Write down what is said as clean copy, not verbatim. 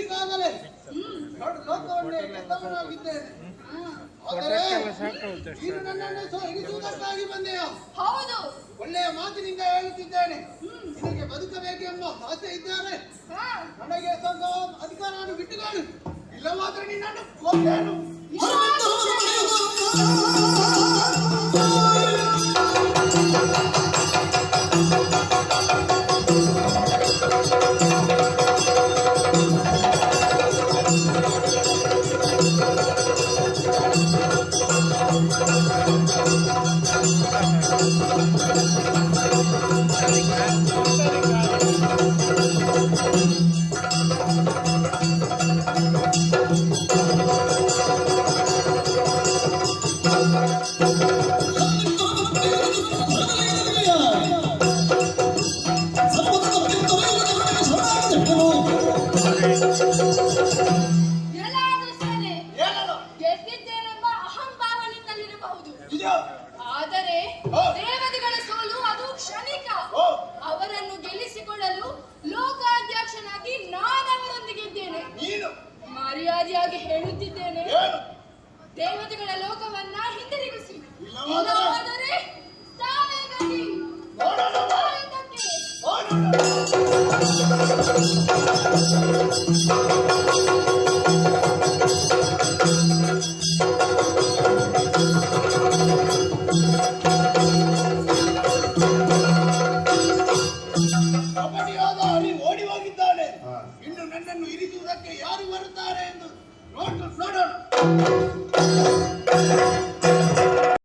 ಈಗಾಗಲೇ ಲೋಕವನ್ನೇ ಗೆದ್ದವನಾಗಿದ್ದೇನೆ. ಆದರೆ ನೀನು ನನ್ನನ್ನು ಹಿಡಿಸುವುದಕ್ಕಾಗಿ ಬಂದೆಯಾ? ಹೌದು. ಒಳ್ಳೆಯ ಮಾತಿನಿಂದ ಹೇಳುತ್ತಿದ್ದೇನೆ. ನಿನಗೆ ಬದುಕಬೇಕೆಂಬ ಆಸೆ ಇದ್ದಾರೆ. ನನಗೆ ಸ್ವಲ್ಪ ಅಧಿಕಾರವನ್ನು ಬಿಟ್ಟುಕೊಡು, ಇಲ್ಲ ಮಾತ್ರ ನಿನ್ನನ್ನು ಕೊಂದೇನು. ಆದರೆ ದೇವತೆಗಳ ಸೋಲು ಅದು ಕ್ಷಣಿಕ. ಅವರನ್ನು ಗೆಲ್ಲಿಸಿಕೊಳ್ಳಲು ಲೋಕಾಧ್ಯಕ್ಷನಾಗಿ ನಾನವರೊಂದಿಗೆ ಇದ್ದೇನೆ. ಮರ್ಯಾದೆಯಾಗಿ ಹೇಳುತ್ತಿದ್ದೇನೆ, ದೇವತೆಗಳ ಲೋಕವನ್ನ ಹಿಂದಿರುಗಿಸಿ, ಇಲ್ಲವಾದರೆ ಸಾವೇ ಗತಿ. ಓಡಿ ಹೋಗಿದ್ದಾನೆ. ಇನ್ನು ನನ್ನನ್ನು ಇರಿಸುವುದಕ್ಕೆ ಯಾರು ಬರುತ್ತಾರೆ ಎಂದು ನೋಡೋಣ.